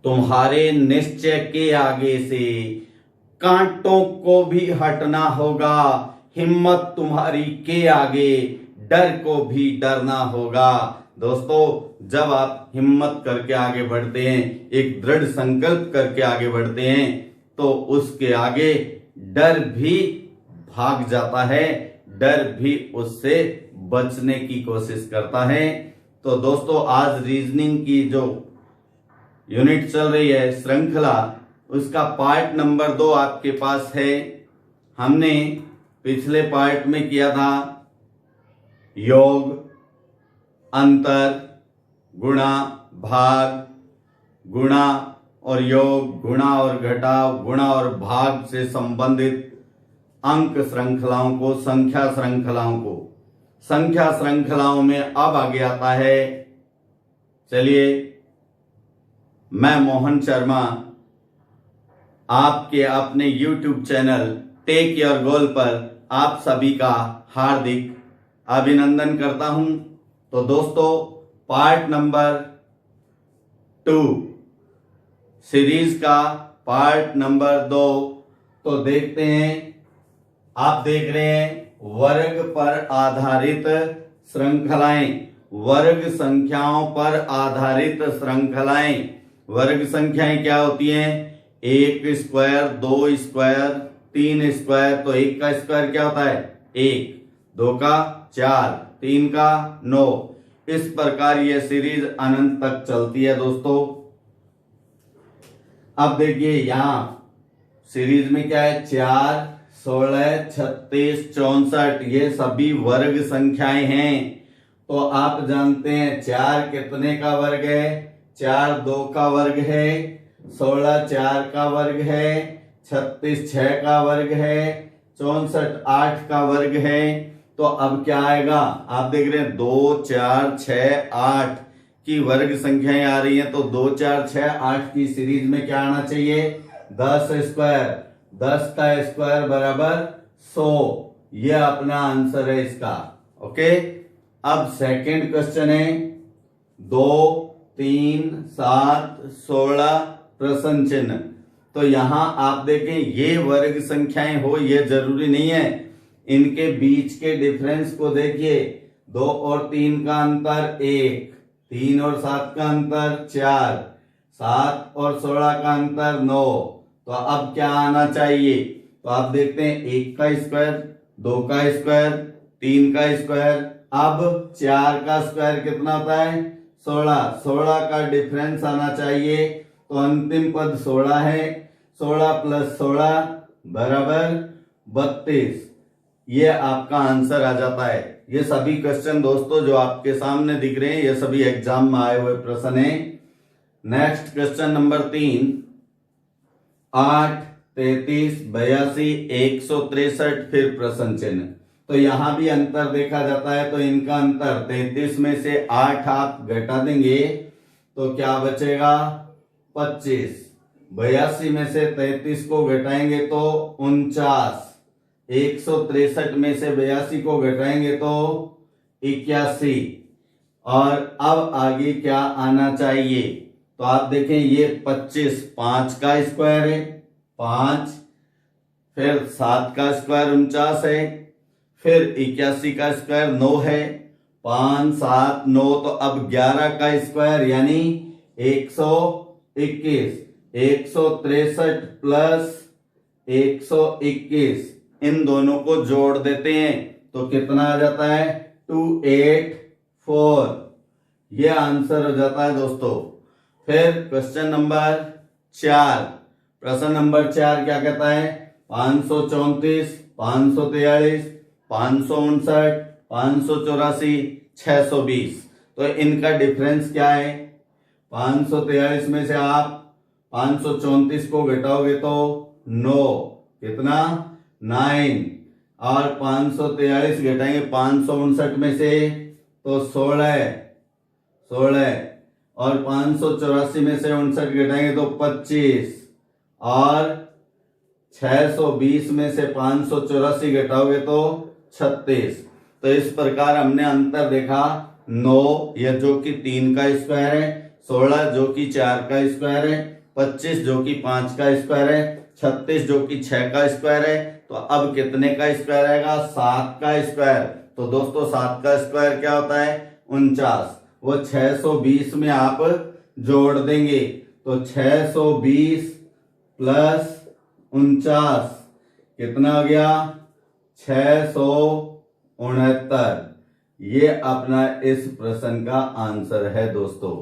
तुम्हारे निश्चय के आगे से कांटों को भी हटना होगा। हिम्मत तुम्हारी के आगे डर को भी डरना होगा। दोस्तों, जब आप हिम्मत करके आगे बढ़ते हैं, एक दृढ़ संकल्प करके आगे बढ़ते हैं, तो उसके आगे डर भी भाग जाता है, डर भी उससे बचने की कोशिश करता है। तो दोस्तों, आज रीजनिंग की जो यूनिट चल रही है, श्रृंखला, उसका पार्ट नंबर 2 आपके पास है। हमने पिछले पार्ट में किया था योग, अंतर, गुणा, भाग, गुणा और योग, गुणा और घटाव, गुणा और भाग से संबंधित अंक श्रृंखलाओं को, संख्या श्रृंखलाओं को। संख्या श्रृंखलाओं में अब आगे आता है, चलिए, मैं मोहन शर्मा आपके अपने YouTube channel take your goal पर आप सभी का हार्दिक अभिनंदन करता हूं। तो दोस्तों, पार्ट नंबर 2 सीरीज का पार्ट नंबर 2, तो देखते हैं। आप देख रहे हैं वर्ग पर आधारित श्रृंखलाएं, वर्ग संख्याओं पर आधारित श्रृंखलाएं। वर्ग संख्याएं क्या होती हैं? 1 स्क्वायर, 2 स्क्वायर, 3 स्क्वायर। तो 1 का स्क्वायर क्या होता है? 1, 2 का 4, 3 का 9। इस प्रकार यह सीरीज अनंत तक चलती है दोस्तों। अब देखिए, यहां सीरीज में क्या है? 4, 16, 36, 64, ये सभी वर्ग संख्याएं हैं। तो आप जानते हैं 4 कितने का वर्ग है? 4 2 का वर्ग है, 16 4 का वर्ग है, 36 6 का वर्ग है, 64 8 का वर्ग है। तो अब क्या आएगा? आप देख रहे हैं 2 4 6 8 की वर्ग संख्याएं आ रही हैं। तो 2 4 6 8 की सीरीज में क्या आना चाहिए? 10 स्क्वायर, 10 का स्क्वायर बराबर 100। यह अपना आंसर है इसका। ओके, अब सेकंड क्वेश्चन है 2 3 7 16 प्रश्न चिन्ह। तो यहां आप देखें, ये वर्ग संख्याएं हो ये जरूरी नहीं है। इनके बीच के डिफरेंस को देखिए। 2 और 3 का अंतर 1, 3 और 7 का अंतर 4, 7 और 16 का अंतर 9। तो अब क्या आना चाहिए? तो आप देखते हैं 1 का स्क्वायर, 2 का स्क्वायर, 3 का स्क्वायर। अब 4 का स्क्वायर कितना होता है? 16। 16 का डिफरेंस आना चाहिए। तो अंतिम पद 16 है। 16 प्लस 16 बराबर 32। ये आपका आंसर आ जाता है। ये सभी क्वेश्चन दोस्तों जो आपके सामने दिख रहे हैं, ये सभी एग्जाम में आए हुए प्रश्न हैं। नेक्स्ट क्वेश्चन नंबर 3, 8 33 82 163 फिर प्रश्न चिन्ह। तो यहां भी अंतर देखा जाता है। तो इनका अंतर 33 में से 8 आप घटा देंगे तो क्या बचेगा? 25। 82 में से 33 को घटाएंगे तो 49। 163 में से 82 को घटाएंगे तो 81। और अब आगे क्या आना चाहिए? तो आप देखें, ये 25 5 का स्क्वायर है 5, फिर 7 का स्क्वायर 49 है, फिर 81 का स्क्वायर 9 है, 5 7 9। तो अब 11 का स्क्वायर यानी 121। 163 प्लस 121, इन दोनों को जोड़ देते हैं तो कितना आ जाता है? 284। ये आंसर हो जाता है दोस्तों। फिर क्वेश्चन नंबर 4, प्रश्न नंबर 4 क्या कहता है? 534 543 559 584 620। तो इनका डिफरेंस क्या है? 543 में से आप 534 को घटाओगे तो 9, कितना? 9। और 543 घटाएंगे 559 में से तो 16। और 584 में से 59 घटाएंगे तो 25। और 620 में से 584 घटाओगे तो 36। तो इस प्रकार हमने अंतर देखा 9, यह जो कि 3 का स्क्वायर है, 16 जो कि 4 का स्क्वायर है, 25 जो कि 5 का स्क्वायर है, 36 जो कि 6 का स्क्वायर है। तो अब कितने का स्क्वायर आएगा? 7 का स्क्वायर। तो दोस्तों 7 का स्क्वायर क्या होता है? 49। वो 620 में आप जोड़ देंगे तो 620 प्लस 49 कितना हो गया? 669। ये अपना इस प्रश्न का आंसर है दोस्तों।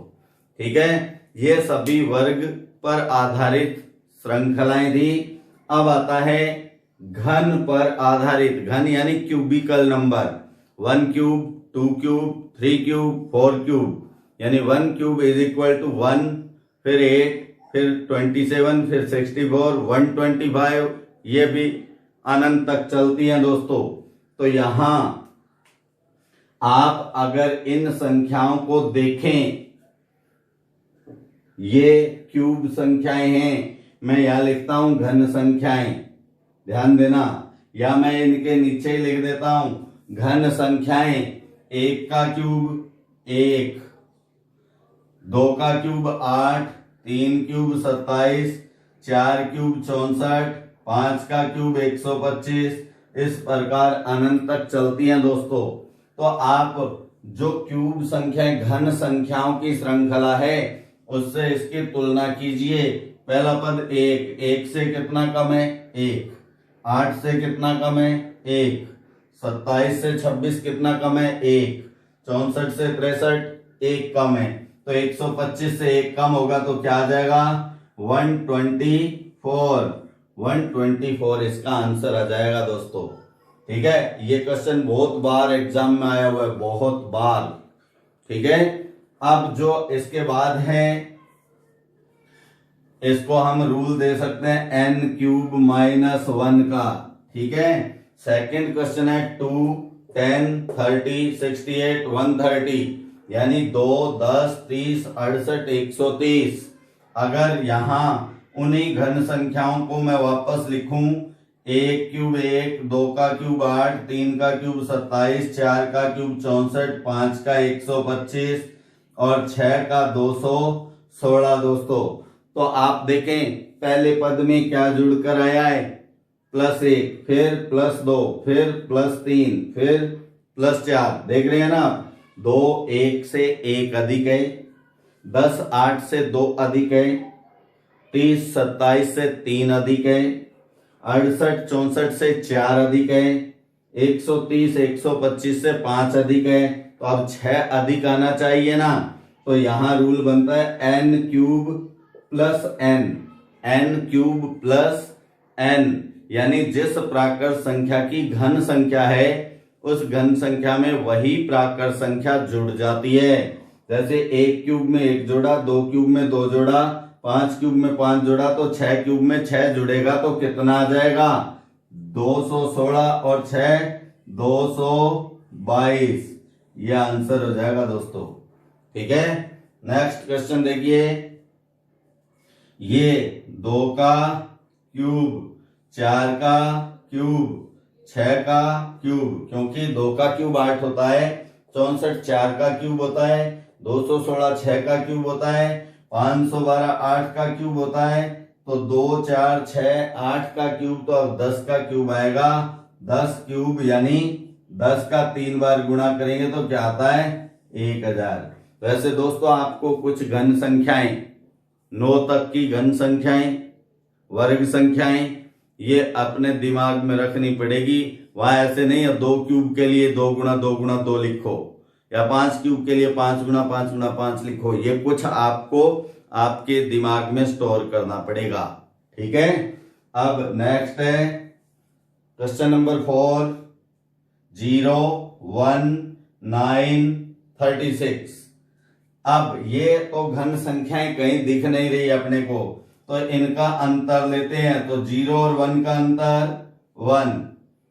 ठीक है, ये सभी वर्ग पर आधारित श्रृंखलाएं थी। अब आता है घन पर आधारित। घन यानी cubical number. 1 cube, 2 cube, 3 cube, 4 cube. यानी 1 क्यूब इज इक्वल टू 1, फिर 8, फिर 27, फिर 64, 125। ये भी अनंत तक चलती हैं दोस्तों। तो यहां आप अगर इन संख्याओं को देखें, ये क्यूब संख्याएं हैं, मैं यहां लिखता हूं घन संख्याएं, ध्यान देना, या मैं इनके नीचे ही लिख देता हूं घन संख्याएं। 1 का क्यूब 1, 2 का क्यूब 8, 3 क्यूब 27, 4 क्यूब 64, 5 का क्यूब 125। इस प्रकार अनंत तक चलती हैं दोस्तों। तो आप जो क्यूब संख्याएं घन संख्याओं की श्रृंखला है उससे इसकी तुलना कीजिए। पहला पद 1, 1 से कितना कम है? 1। 8 से कितना कम है? 1। 27 से 26 कितना कम है? 1। 64 से 63 1 कम है। तो 125 से 1 कम होगा तो क्या आ जाएगा? 124। 124 इसका आंसर आ जाएगा दोस्तों। ठीक है, ये क्वेश्चन बहुत बार एग्जाम में आया हुआ है, बहुत बार। ठीक है, अब जो इसके बाद है इसको हम रूल दे सकते हैं n क्यूब माइनस 1 का। ठीक है, सेकंड क्वेश्चन है 2, 10, 30, 68, 130, यानी 2, 10, 30, 68, 130। अगर यहां उन्हीं घन संख्याओं को मैं वापस लिखूं, 1 क्यूब 1, 2 का क्यूब 8, 3 का क्यूब 27, 4 का क्यूब 64, 5 का 125 और 6 का 216 दोस्तों। तो आप देखें पहले पद में क्या जुड़कर आया है? +1, फिर +2, फिर +3, फिर +4। देख रहे हैं ना आप? 2 1 से 1 अधिक है, 10 8 से 2 अधिक है, 30 27 से 3 अधिक है, 68 64 से 4 अधिक है, 130 125 से 5 अधिक है। तो अब 6 अधिक आना चाहिए ना। तो यहां रूल बनता है n cube plus n, n cube plus n, यानी जिस प्राकृत संख्या की घन संख्या है उस घन संख्या में वही प्राकृत संख्या जुड़ जाती है। जैसे 1 क्यूब में 1 जोड़ा, 2 क्यूब में 2 जोड़ा, 5 क्यूब में 5 जोड़ा, तो 6 क्यूब में 6 जुड़ेगा तो कितना आ जाएगा? 216 और 6 222। यह आंसर हो जाएगा दोस्तों। ठीक है, नेक्स्ट क्वेश्चन देखिए। ये 2 का क्यूब, 4 का क्यूब, 6 का क्यूब, क्योंकि 2 का क्यूब 8 होता है, 64 4 का क्यूब होता है, 216 6 का क्यूब होता है, 512 8 का क्यूब होता है। तो 2 4 6 8 का क्यूब, तो अब 10 का क्यूब आएगा। 10 क्यूब यानी 10 का 3 बार गुणा करेंगे तो क्या आता है? 1000। वैसे दोस्तों आपको कुछ घन संख्याएं, 9 तक की घन संख्याएं, वर्ग संख्याएं, ये अपने दिमाग में रखनी पड़ेगी। वहां ऐसे नहीं है 2 क्यूब के लिए 2 गुणा 2 गुणा 2 लिखो, या 5 क्यूब के लिए 5 गुणा 5 गुणा 5 लिखो। ये कुछ आपको आपके दिमाग में स्टोर करना पड़ेगा। ठीक है, अब नेक्स्ट है क्वेश्चन नंबर 4, 0, 1, 9, 36। अब ये तो घन संख्याएं कहीं दिख नहीं रही अपने को, तो इनका अंतर लेते हैं। तो 0 और 1 का अंतर 1,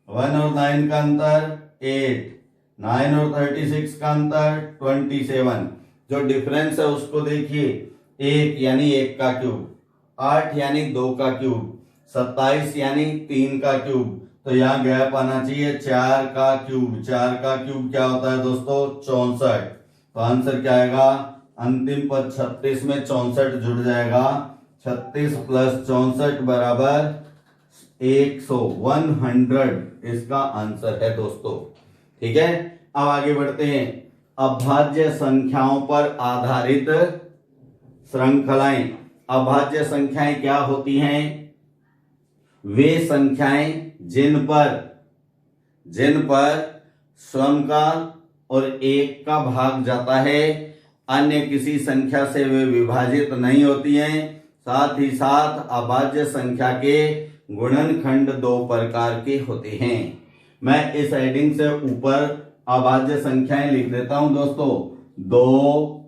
1 और 9 का अंतर 8, 9 और 36 का अंतर 27। जो डिफरेंस है उसको देखिए, 1 यानी 1 का क्यूब, 8 यानी 2 का क्यूब, 27 यानी 3 का क्यूब। तो यहाँ गैप आना चाहिए 4 का क्यूब। 4 का क्यूब क्या होता है दोस्तों? 64। तो आंसर क्या आएगा? अंतिम पद 36 में 64 जुड़ जाएगा। 36 प्लस 64 बराबर 100 इसका आंसर है दोस्तों। ठीक है, अब आगे बढ़ते हैं। अभाज्य संख्याओं पर आधारित श्रृंखलाएं। अभाज्य संख्याएं क्या होती हैं? वे संख्याएं जिन पर स्वयं का और एक का भाग जाता है, अन्य किसी संख्या से वे विभाजित नहीं होती हैं। साथ ही साथ अभाज्य संख्या के गुणनखंड दो प्रकार के होते हैं। मैं इस हेडिंग से ऊपर अभाज्य संख्याएं लिख देता हूं दोस्तों। 2,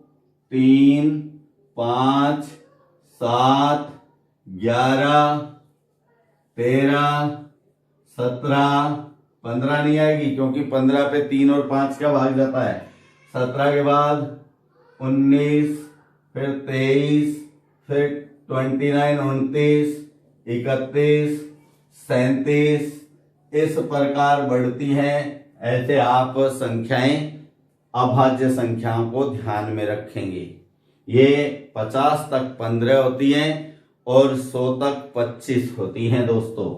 3, 5, 7, 11, 13, 17, 15 नहीं आएगी क्योंकि 15 पे 3 और 5 का भाग जाता है। 17 के बाद 19, फिर 23, फिर 29, 29, 31, 37 इस प्रकार बढ़ती हैं। ऐसे आप संख्याएं अभाज्य संख्याओं को ध्यान में रखेंगे। ये 50 तक 15 होती हैं और 100 तक 25 होती हैं दोस्तों।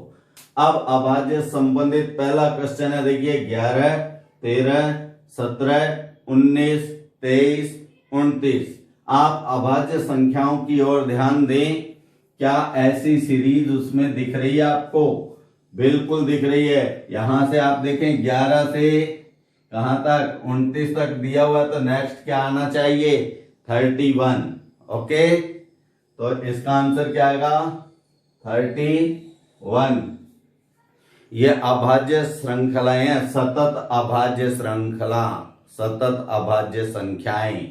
अब अभाज्य संबंधित पहला क्वेश्चन है, देखिए 11, 13, 17, 19, 23, 29। आप अभाज्य संख्याओं की ओर ध्यान दें। क्या ऐसी सीरीज उसमें दिख रही है आपको? बिल्कुल दिख रही है। यहां से आप देखें 11 से कहां तक? 29 तक दिया हुआ, तो नेक्स्ट क्या आना चाहिए? 31। ओके, तो इसका आंसर क्या आएगा? 31। ये अभाज्य श्रृंखलाएं हैं, सतत अभाज्य श्रृंखला, सतत अभाज्य संख्याएं।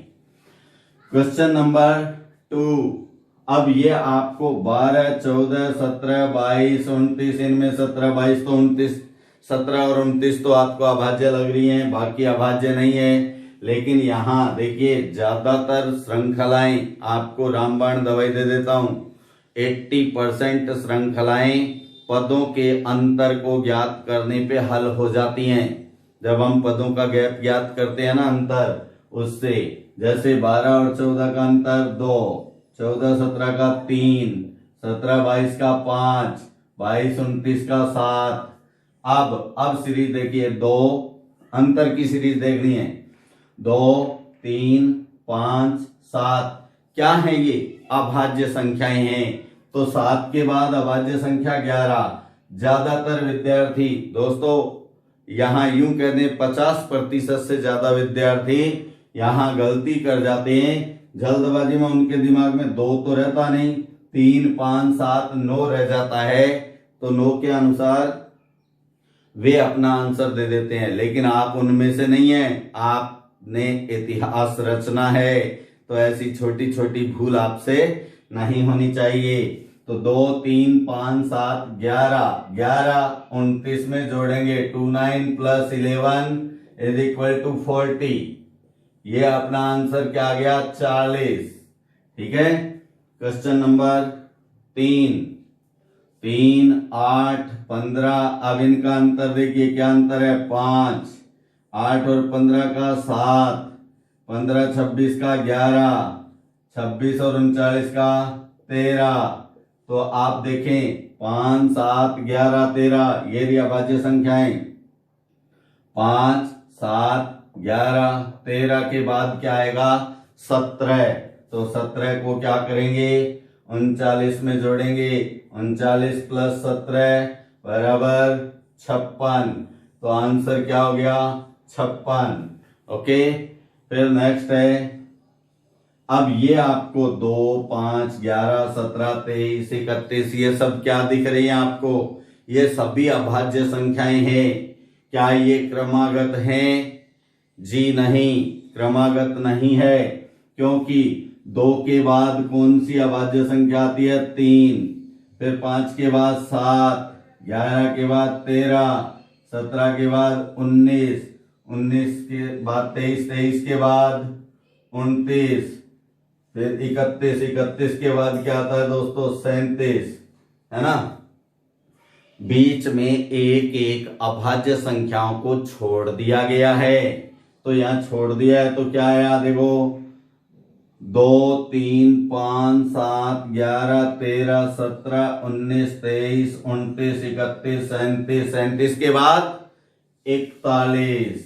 Question number 2। अब ये आपको 12, 14, 17, 22, 29, इनमें 17, 22 तो 29, 17 और 29 तो आपको अभाज्य लग रही हैं, बाकी अभाज्य नहीं है। लेकिन यहाँ देखिए ज्यादातर श्रृंखलाएं, आपको रामबाण दवाई दे देता हूं, 80% श्रृंखलाएं पदों के अंतर को ज्ञात करने पे हल हो जाती हैं। जब हम पदों का गैप ज्ञात करते हैं ना, अंतर, उससे जैसे 12 और 14 का अंतर 2, 14, 17 का 3, 17, 22 का 5, 22, 29 का 7। अब सीरीज देखिए, 2 अंतर की सीरीज देखनी है, 2, 3, 5, 7। क्या है ये? अभाज्य संख्याएं हैं। तो 7 के बाद अभाज्य संख्या 11। ज्यादातर विद्यार्थी दोस्तों यहाँ यूं कह दें 50% से ज्यादा विद्यार्थी यहाँ गलती कर जाते हैं। जल्दबाजी में उनके दिमाग में 2 तो रहता नहीं, 3, 5, 7, 9 रह जाता है। तो 9 के अनुसार वे अपना आंसर दे देते हैं। लेकिन आप उनमें से नहीं हैं, आपने इतिहास रचना है, तो ऐसी छोटी छोटी भूल आपसे नहीं होनी चाहिए। तो 2, 3, 5, 7, 11, 29 में जोड़ेंगे, 29 + 11 = 40। ये अपना आंसर क्या आ गया? 40। ठीक है। Question number 3, 8, 15। अब इनका अंतर देखिए, क्या अंतर है? 5। 8 और 15 का 7, 15, 26 का 11, 26 और 39 का 13। तो आप देखें 5, 7, 11, 13 ये रही अभाज्य संख्याएं। 5, 7, 11, 13 के बाद क्या आएगा? 17। तो 17 को क्या करेंगे? 39 में जोड़ेंगे, 39 + 17 = 56। तो आंसर क्या हो गया? 56। ओके, फिर नेक्स्ट है। अब ये आपको 2, 5, 11, 17, 23, 31 ये सब क्या दिख रही है आपको? ये सभी अभाज्य संख्याएं हैं। क्या ये क्रमागत हैं? जी नहीं, क्रमागत नहीं है, क्योंकि 2 के बाद कौन सी अभाज्य संख्या आती है? 3। फिर 5 के बाद 7, 11 के बाद 13, 17 के बाद 19, 19 के बाद 23, 23 के बाद 29, फिर 31, 31 के बाद क्या आता है दोस्तों? 37, है ना। बीच में एक एक अभाज्य संख्याओं को छोड़ दिया गया है। तो यहाँ छोड़ दिया है तो क्या आया? देखो 2 3 5 7 11 13 17 19 23 29 31 37 37 के बाद 41।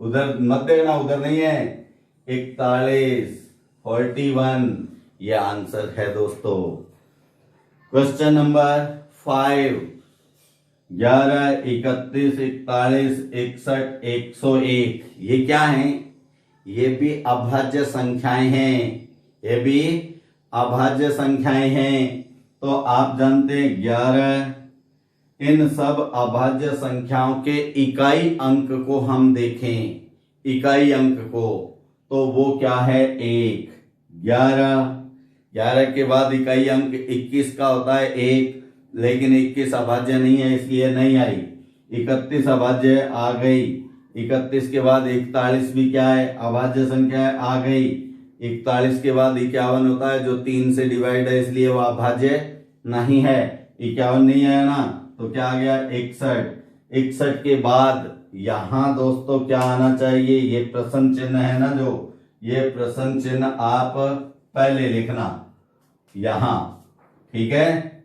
उधर मत देखना, उधर नहीं है। 41 41 ये आंसर है दोस्तों। Question number 5। 11 31 41 61 101 ये क्या है? ये भी अभाज्य संख्याएं हैं, ये भी अभाज्य संख्याएं हैं। तो आप जानते हैं 11, इन सब अभाज्य संख्याओं के इकाई अंक को हम देखें, इकाई अंक को, तो वो क्या है? 1। 11 के बाद इकाई अंक 21 का होता है 1, लेकिन 21 अभाज्य नहीं है इसलिए नहीं आई। 31 अभाज्य आ गई। 31 के बाद 41 भी क्या है? अभाज्य संख्या है, आ गई। 41 के बाद 51 होता है जो 3 से डिवाइड है इसलिए वो अभाज्य नहीं है। 51 नहीं आया ना, तो क्या आ गया? 61। 61 के बाद यहां दोस्तों क्या आना चाहिए? ये प्रश्न चिन्ह है ना, जो ये प्रश्न चिन्ह आप पहले लिखना यहां, ठीक है?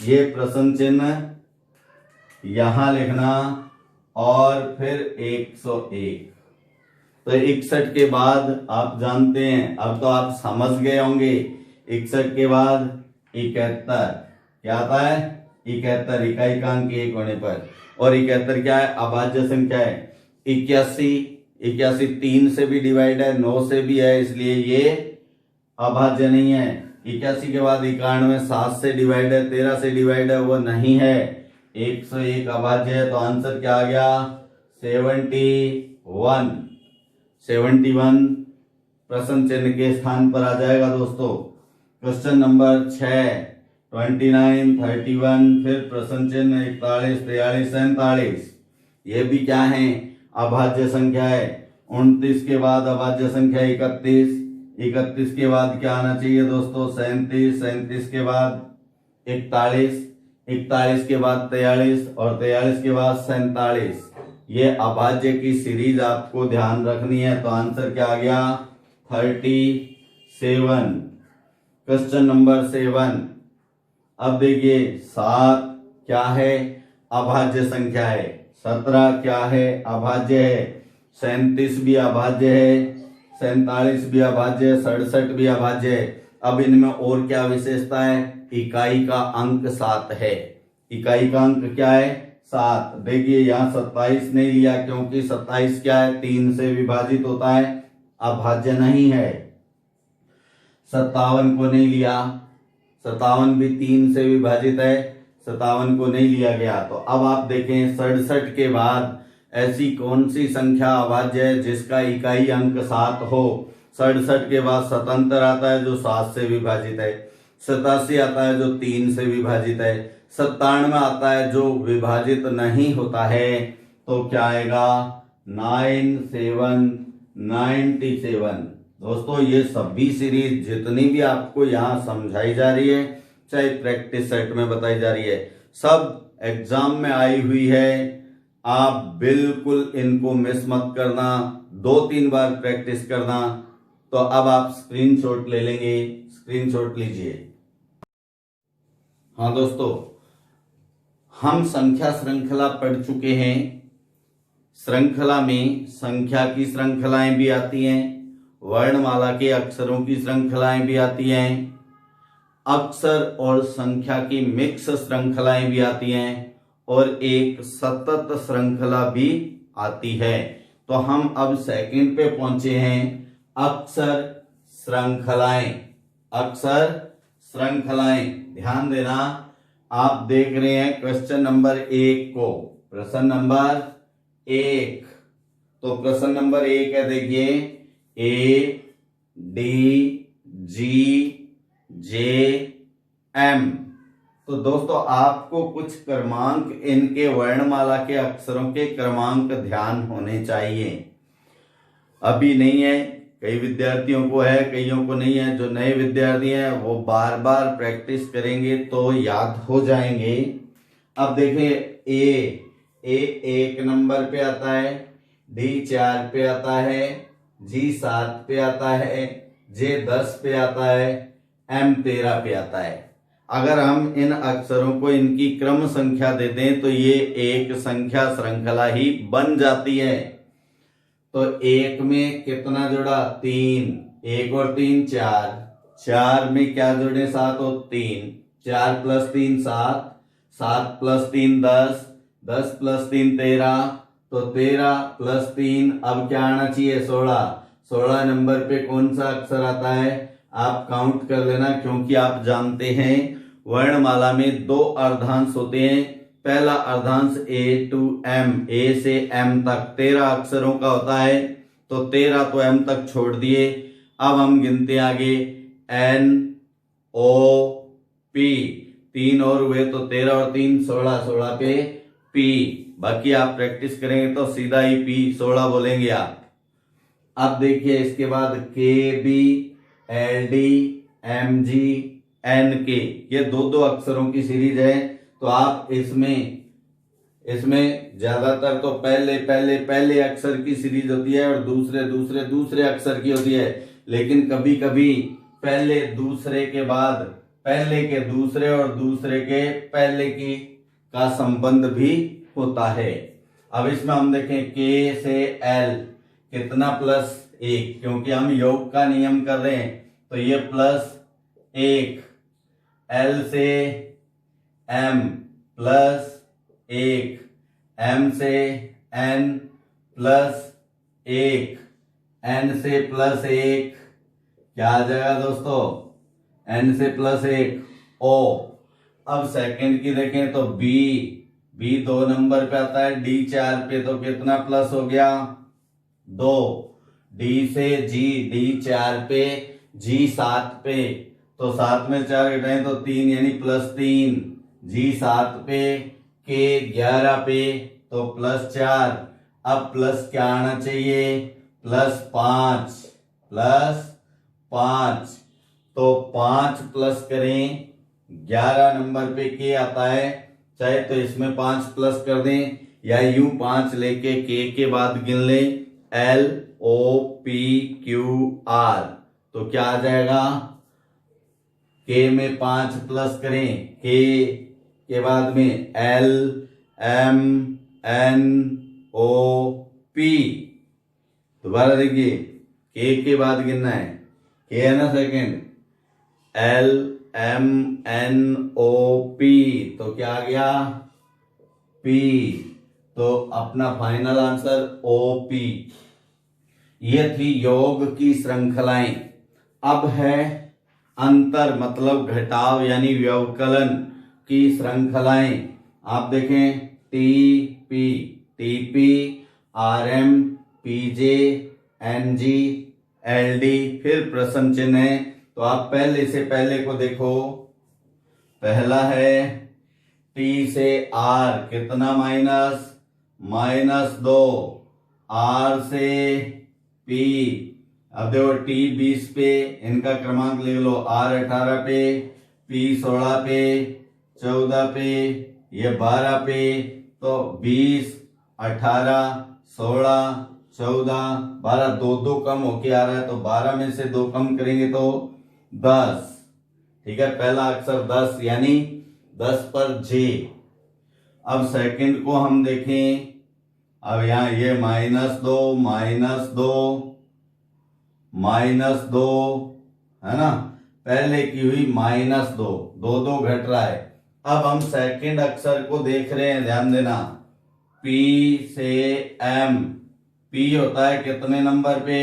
ये प्रश्न चिन्ह यहां लिखना और फिर 101। तो 61 के बाद आप जानते हैं, अब तो आप समझ गए होंगे। 61 के बाद 71 क्या आता है? 71 इकाई का अंक 1 होने पर। और 71 क्या है? अभाज्य संख्या है। 81 3 से भी डिवाइड है, 9 से भी है, इसलिए ये अभाज्य नहीं है। 81 के बाद 91 7 से डिवाइड है, 13 से डिवाइड है, वो नहीं है। 101 अभाज्य है। तो आंसर क्या आ गया? 71। 71 प्रश्न चिन्ह के स्थान पर आ जाएगा दोस्तों। Question number 6। 29 31 फिर प्रश्न चिन्ह 41 43 47 ये भी क्या है? अभाज्य संख्या है। 29 के बाद अभाज्य संख्या 31। 31 के बाद क्या आना चाहिए दोस्तों? 37। 37 के बाद 41। 41 के बाद 43 और 43 के बाद 47। ये अभाज्य की सीरीज आपको ध्यान रखनी है। तो आंसर क्या आ गया? 37। Question number 7। अब देखिए 7 क्या है? अभाज्य संख्या है। 17 क्या है? अभाज्य है। 37 भी अभाज्य है। 47 भी अभाज्य है। 67 भी अभाज्य है। अब इनमें और क्या विशेषता है? इकाई का अंक 7 है। इकाई का अंक क्या है? 7। देखिए यहाँ 27 नहीं लिया क्योंकि 27 क्या है? 3 से विभाजित होता है, अभाज्य नहीं है। 57 को नहीं लिया, 57 भी 3 से विभाजित है, 57 को नहीं लिया गया। तो अब आप देखें 67 के बाद ऐसी कौन सी संख्या अभाज्य है जिसका इकाई अंक 7 हो? 67 के बाद 77 आता है जो 7 से विभाजित है। 87 आता है जो 3 से विभाजित है। 97 आता है जो विभाजित नहीं होता है। तो क्या आएगा? 97। दोस्तों ये सभी सीरीज जितनी भी आपको यहाँ समझाई जा रही है, चाहे प्रैक्टिस सेट में बताई जा रही है, सब एग्जाम में आई हुई है। आप बिल्कुल इनको मिस मत करना, 2-3 बार प्रैक्टिस करना। तो अब आप स्क्रीनशॉट ले लेंगे, स्क्रीनशॉट लीजिए। हाँ दोस्तों, हम संख्या श्रृंखला पढ़ चुके हैं। श्रृंखला में संख्या की श्रृंखलाएं भी आती हैं, वर्णमाला के अक्षरों की श्रृंखलाएं भी आती हैं, अक्षर और संख्या की मिक्स श्रृंखलाएं भी आती हैं और एक सतत श्रृंखला भी आती है। तो हम अब सेकंड पे पहुंचे हैं, अक्षर श्रृंखलाएं। अक्षर श्रृंखलाएं, ध्यान देना। आप देख रहे हैं क्वेश्चन नंबर 1 को, प्रश्न नंबर 1। तो प्रश्न नंबर 1 है, देखिए ADGJM। तो दोस्तों आपको कुछ क्रमांक, इनके वर्णमाला के अक्षरों के क्रमांक ध्यान होने चाहिए। अभी नहीं है, कई विद्यार्थियों को है, कईयों को नहीं है। जो नए विद्यार्थी हैं वो बार बार प्रैक्टिस करेंगे तो याद हो जाएंगे। अब देखिए ए 1 नंबर पे आता है, D 4 पे आता है, G 7 पे आता है, जे 10 पे आता है, M 13 पे आता है। अगर हम इन अक्षरों को इनकी क्रम संख्या दे दें तो ये एक संख्या श्रृंखला ही बन जाती है। तो एक में कितना जुड़ा? 3, 1 और 3 4, 4 में क्या जुड़े? 7 और 3, 4 + 3 7, 7 + 3 10, 10 + 3 13, तो 13 + 3 अब क्या आना चाहिए? 16। 16 नंबर पे कौन सा अक्षर आता है? आप काउंट कर लेना, क्योंकि आप जानते हैं वर्णमाला में 2 अर्धांश होते हैं। पहला अर्धांश A to M, A से M तक 13 अक्षरों का होता है, तो 13 तो M तक छोड़ दिए। अब हम गिनते आगे N O P, 3 और हुए तो 13 और 3 16, 16 पे P। बाकी आप प्रैक्टिस करेंगे तो सीधा ही P 16 बोलेंगे आप। अब देखिए इसके बाद KB, LD, MG, NK, ये 2 अक्षरों की सीरीज है। तो आप इसमें ज्यादातर तो पहले अक्षर की सीरीज होती है और दूसरे अक्षर की होती है, लेकिन कभी कभी पहले दूसरे के बाद पहले के दूसरे और दूसरे के पहले की का संबंध भी होता है। अब इसमें हम देखें K से L कितना? +1, क्योंकि हम योग का नियम कर रहे हैं, तो ये +1। L से M +1, M से N +1, N से +1 क्या आ जाएगा दोस्तों? N से +1 O। अब सेकंड की देखें तो B 2 नंबर पे आता है, D 4 पे, तो कितना प्लस हो गया? 2। D से D 4 पे, G 7 पे, तो 7 में 4 घटाएं तो 3 यानी +3। G 7 पे, K 11 पे, तो +4। अब प्लस क्या आना चाहिए? +5, +5, तो 5 प्लस करें, 11 नंबर पे K आता है, चाहे तो इसमें 5 प्लस कर दें या यूं 5 लेके K के बाद गिन लें, LOPQR, तो क्या आ जाएगा? K में 5 प्लस करें, K के बाद में LMNOP। दोबारा देखिए, K के बाद गिनना है, K है ना सेकेंड, LMNOP, तो क्या आ गया? P। तो अपना फाइनल आंसर OP। ये थी योग की श्रृंखलाएं। अब है अंतर मतलब घटाव यानी व्यवकलन की श्रृंखलाएं। आप देखें TP, RM, PJ, NG, LD, फिर प्रश्न चिन्ह है। तो आप पहले से पहले को देखो। पहला है T से R कितना? -2। R से P, अब देखो T 20 पे, इनका क्रमांक लिख लो, R 18 पे, P 16 पे, 14 पे, ये 12 पे, तो 20, 18, 16, 14, 12, 2 कम होके आ रहा है, तो 12 में से 2 कम करेंगे तो 10। ठीक है, पहला अक्षर 10 यानी 10 पर J। अब सेकंड को हम देखें, अब यहां ये -2 है ना, पहले की हुई -2, 2 घट रहा है। अब हम सेकंड अक्षर को देख रहे हैं, ध्यान देना, P से M, P होता है कितने नंबर पे?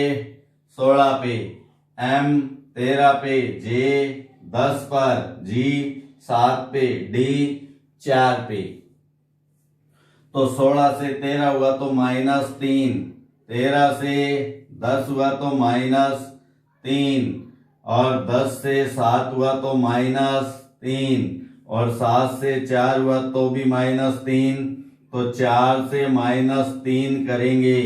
16 पे, M 13 पे, J 10 पर, G 7 पे, D 4 पे। तो 16 से 13 हुआ तो -3, 13 से 10 हुआ तो -3, और 10 से 7 हुआ तो -3, और 7 से 4 हुआ तो भी -3, तो 4 से -3 करेंगे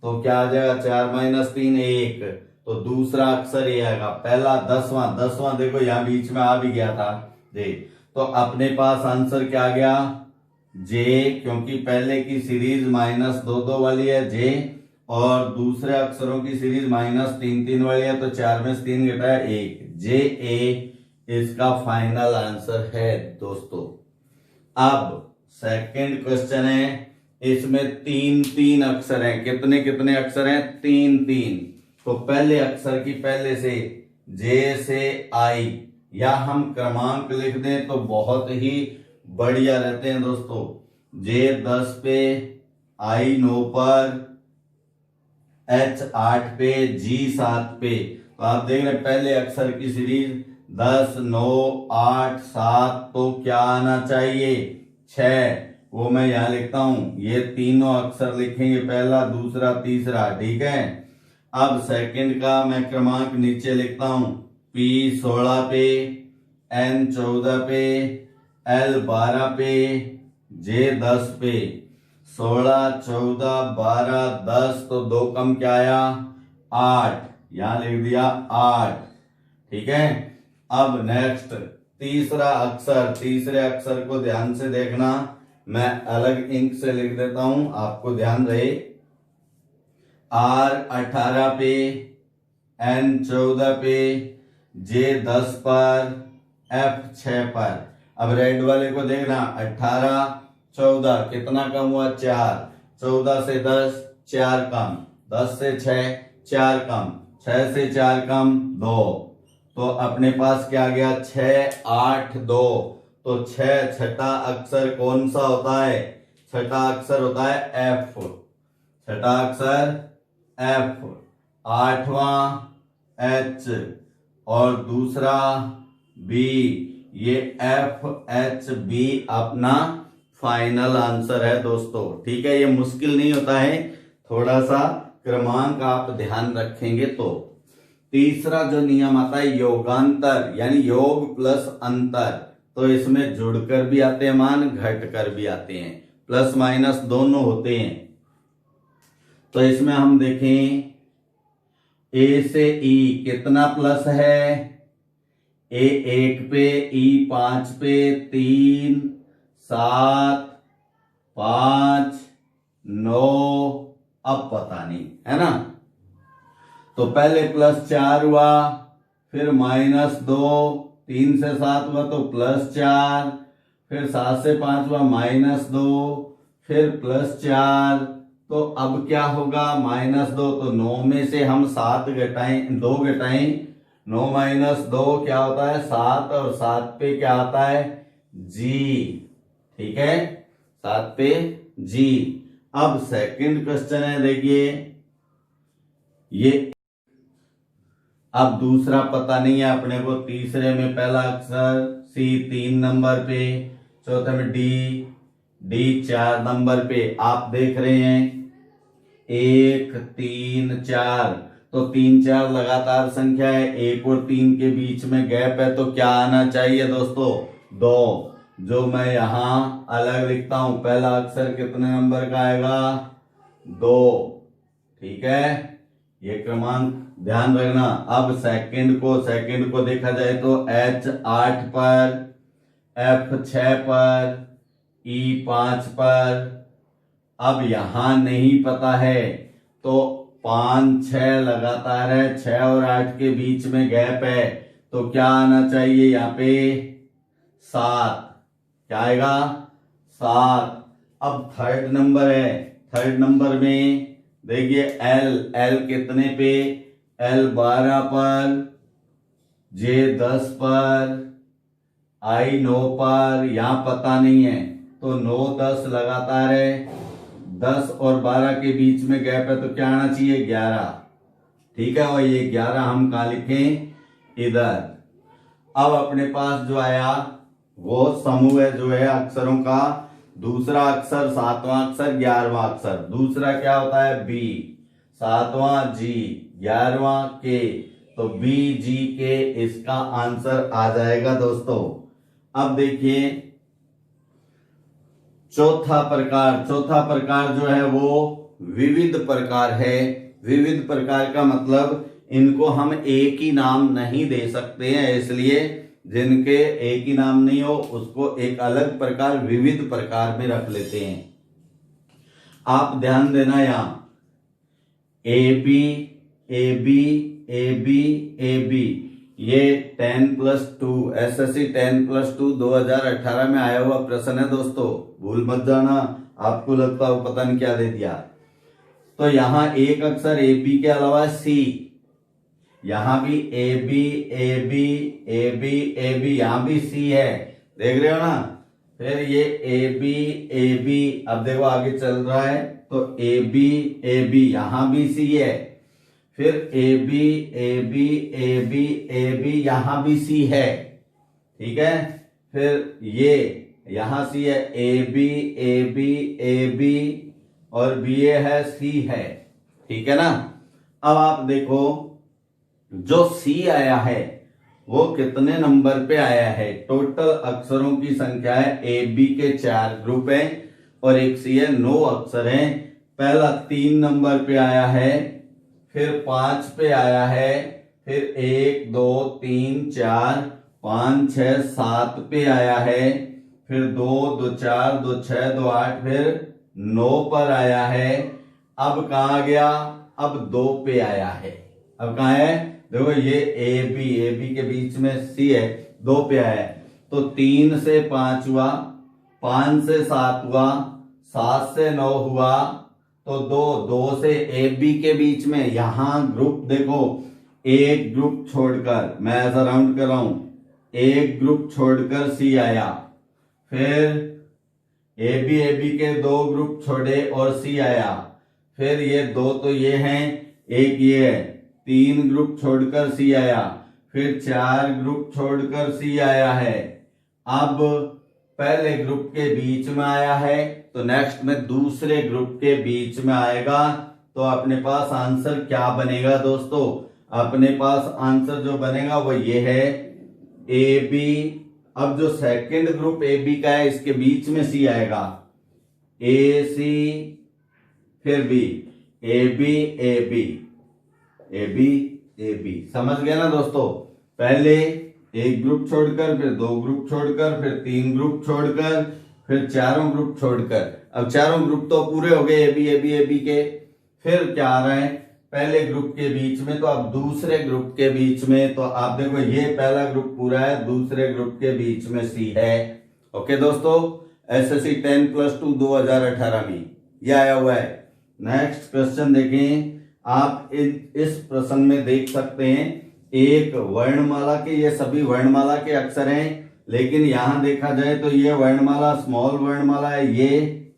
तो क्या आ जाएगा? 4 - 3 1, तो दूसरा अक्षर ये आएगा। पहला 10वां देखो यहाँ बीच में आ भी गया था J, तो अपने पास आंसर क्या आ गया? J, क्योंकि पहले की सीरीज -2 वाली है J, और दूसरे अक्षरों की सीरीज -3 वाली है, तो 4 में से 3 घटाया 1, जे ए इसका फाइनल आंसर है दोस्तों। अब सेकंड क्वेश्चन है, इसमें 3 अक्षर हैं। कितने कितने अक्षर हैं? 3। तो पहले अक्षर की पहले से जे से आई या हम क्रमांक लिख दें तो बहुत ही बढ़िया रहते हैं दोस्तों। जे 10 पे, आई 9 पर, एच 8 पे, जी 7 पे। तो आप देख रहे हैं पहले अक्षर की सीरीज 10, 9, 8, 7, तो क्या आना चाहिए? 6। वो मैं यहाँ लिखता हूं, ये तीनों अक्षर लिखेंगे, पहला, दूसरा, तीसरा, ठीक है। अब सेकंड का मैं क्रमांक नीचे लिखता हूं, P 16 पे, N 14 पे, L 12 पे, J 10 पे। 16, 14, 12, 10, तो 2 कम क्या आया? 8, यहां लिख दिया 8, ठीक है। अब नेक्स्ट तीसरा अक्षर, तीसरे अक्षर को ध्यान से देखना, मैं अलग इंक से लिख देता हूं, आपको ध्यान रहे। R 18 पे, N 14 पे, J 10 पर, F 6 पर। अब रेड वाले को देखना, 18, 14, कितना कम हुआ? 4। 14 से 10, 4 कम, 10 से 6, 4 कम, 6 से 4 कम, 2। तो अपने पास क्या गया? 6, 8, 2। तो 6 छठा अक्षर कौन सा होता है? छठा अक्षर होता है F। छठा अक्षर F, 8वां H और दूसरा B। ये F H B अपना फाइनल आंसर है दोस्तों, ठीक है। ये मुश्किल नहीं होता है, थोड़ा सा क्रमांक आप ध्यान रखेंगे तो। तीसरा जो नियम आता है योगांतर, यानी योग प्लस अंतर, तो इसमें जुड़कर भी आते हैं मान, घटकर भी आते हैं, प्लस माइनस दोनों होते हैं। तो इसमें हम देखें, ए से ई कितना प्लस है? ए 1 पे, ई 5 पे, 3, 7, 5, 9, अब पता नहीं, है ना। तो पहले +4 हुआ, फिर -2, 3 से 7 हुआ तो +4, फिर 7 से 5 हुआ -2, फिर +4। तो अब क्या होगा? -2, तो 9 में से हम 7 घटाएं, 2 घटाएं, 9 - 2 क्या होता है? 7, और 7 पे क्या आता है? जी, ठीक है, 7 पे जी। अब सेकंड क्वेश्चन है, देखिए ये, अब दूसरा पता नहीं है अपने को। तीसरे में पहला अक्षर C 3 नंबर पे, चौथे में D 4 नंबर पे। आप देख रहे हैं 1, 3, 4, तो 3, 4 लगातार संख्या है, 1 और 3 के बीच में गैप है, तो क्या आना चाहिए दोस्तों? 2। जो मैं यहां अलग लिखता हूं, पहला अक्षर कितने नंबर का आएगा? 2, ठीक है। ये क्रमांक ध्यान रखना। अब सेकंड को देखा जाए तो H 8 पर, F 6 पर, E 5 पर। अब यहां नहीं पता है तो 5, 6 लगातार है, 6 और 8 के बीच में गैप है, तो क्या आना चाहिए यहाँ पे? 7। क्या आएगा? 7। अब थर्ड नंबर है, थर्ड नंबर में देखिए L कितने पे? L 12 पर, J 10 पर, I 9 पर। यहां पता नहीं है तो 9, 10 लगातार है, 10 और 12 के बीच में गैप है, तो क्या आना चाहिए? 11, ठीक है। और ये 11 हम कहा लिखें? इधर। अब अपने पास जो आया वो समूह है जो है अक्षरों का, दूसरा अक्षर 7वां अक्षर 11वां अक्षर। दूसरा क्या होता है? B, 7वां G, 11वां K, तो B G K इसका आंसर आ जाएगा दोस्तों। अब देखिए चौथा प्रकार जो है वो विविध प्रकार है। विविध प्रकार का मतलब इनको हम एक ही नाम नहीं दे सकते हैं, इसलिए जिनके एक ही नाम नहीं हो उसको एक अलग प्रकार विविध प्रकार में रख लेते हैं। आप ध्यान देना, यहां AB AB AB AB, ये 10+2 SSC 10+2 2018 में आया हुआ प्रश्न है दोस्तों, भूल मत जाना। आपको लगता हो पता नहीं क्या दे दिया। तो यहाँ एक अक्षर ए बी के अलावा सी, यहाँ भी A B A B A B A B, यहाँ भी सी है, देख रहे हो ना। फिर ये ए बी, अब देखो आगे चल रहा है तो ए बी, यहाँ भी सी है। फिर ए बी, यहाँ भी सी है, ठीक है। फिर ये यहाँ सी है, ए बी और बी है, सी है, ठीक है ना। अब आप देखो जो सी आया है वो कितने नंबर पे आया है। टोटल अक्षरों की संख्या है, ए बी के 4 ग्रुप है और एक सी है, 9 अक्षर हैं। पहला 3 नंबर पे आया है, फिर 5 पे आया है, फिर 1 2 3 4 5 6 7 पे आया है, फिर 2 2 4 2 6 2 8, फिर 9 पर आया है। अब कहाँ गया, अब 2 पे आया है। अब कहाँ है, देखो ये ए बी के बीच में सी है, 2 पे आया है। तो 3 से 5 हुआ, 5 से 7 हुआ, 7 से 9 हुआ, तो 2 से ए बी के बीच में यहां ग्रुप देखो, एक ग्रुप छोड़कर, मैं ऐसा राउंड कर रहा हूं, एक ग्रुप छोड़कर सी आया। फिर ए बी के 2 ग्रुप छोड़े और सी आया। फिर ये 2 तो ये हैं, एक ये है, 3 ग्रुप छोड़कर सी आया। फिर 4 ग्रुप छोड़कर सी आया है। अब पहले ग्रुप के बीच में आया है, तो नेक्स्ट में दूसरे ग्रुप के बीच में आएगा। तो अपने पास आंसर क्या बनेगा दोस्तों, अपने पास आंसर जो बनेगा वो ये है, ए बी। अब जो सेकंड ग्रुप ए बी का है इसके बीच में सी आएगा, ए सी, फिर B, A B A B A B A B. समझ गए ना दोस्तों। पहले एक ग्रुप छोड़कर, फिर 2 ग्रुप छोड़कर, फिर 3 ग्रुप छोड़कर, फिर 4 ग्रुप छोड़कर। अब 4 ग्रुप तो पूरे हो गए ए बी के। फिर क्या आ रहा है, पहले ग्रुप के बीच में, तो अब दूसरे ग्रुप के बीच में। तो आप देखो ये पहला ग्रुप पूरा है, दूसरे ग्रुप के बीच में सी है। ओके दोस्तों, एसएससी 10+2 2018 में यह आया हुआ है। नेक्स्ट क्वेश्चन देखें आप। इस प्रश्न में देख सकते हैं एक वर्णमाला के, ये सभी वर्णमाला के अक्षर हैं, लेकिन यहां देखा जाए तो ये वर्णमाला स्मॉल वर्णमाला है, ये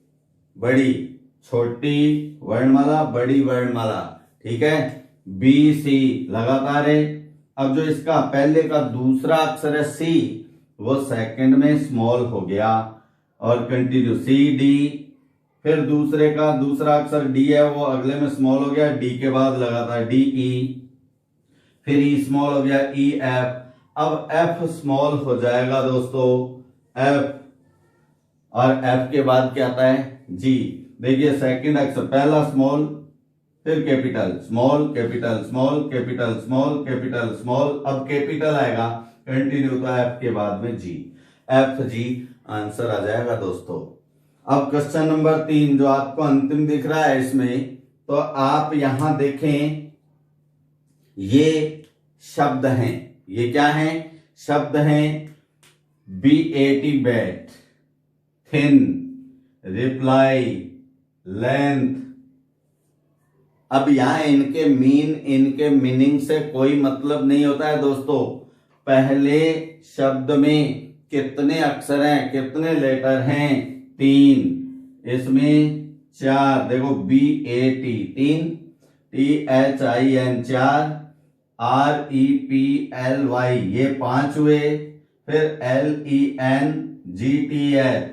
बड़ी, छोटी वर्णमाला, बड़ी वर्णमाला, ठीक है। बी सी लगातार है। अब जो इसका पहले का दूसरा अक्षर है सी, वो सेकंड में स्मॉल हो गया और कंटिन्यू सी डी। फिर दूसरे का दूसरा अक्षर डी है, वो अगले में स्मॉल हो गया, डी के बाद लगातार डी ई, फिर ई स्मॉल हो गया, ई एफ। अब एफ स्मॉल हो जाएगा दोस्तों, एफ, और एफ के बाद क्या आता है, जी। देखिए सेकंड अक्षर, पहला स्मॉल, फिर capital, small capital, small capital, small capital, small, अब कैपिटल आएगा, कंटिन्यू, तो एफ के बाद में जी, एफ जी आंसर आ जाएगा दोस्तों। अब क्वेश्चन नंबर 3 जो आपको अंतिम दिख रहा है इसमें, तो आप यहां देखें ये शब्द हैं, ये क्या हैं, शब्द हैं, BAT bat, thin, reply, length. अब यहां इनके मीनिंग से कोई मतलब नहीं होता है दोस्तों। पहले शब्द में कितने अक्षर हैं, कितने लेटर हैं, 3, इसमें 4, देखो BAT 3, THIN 4, REPLY ये 5 हुए, फिर LENGTH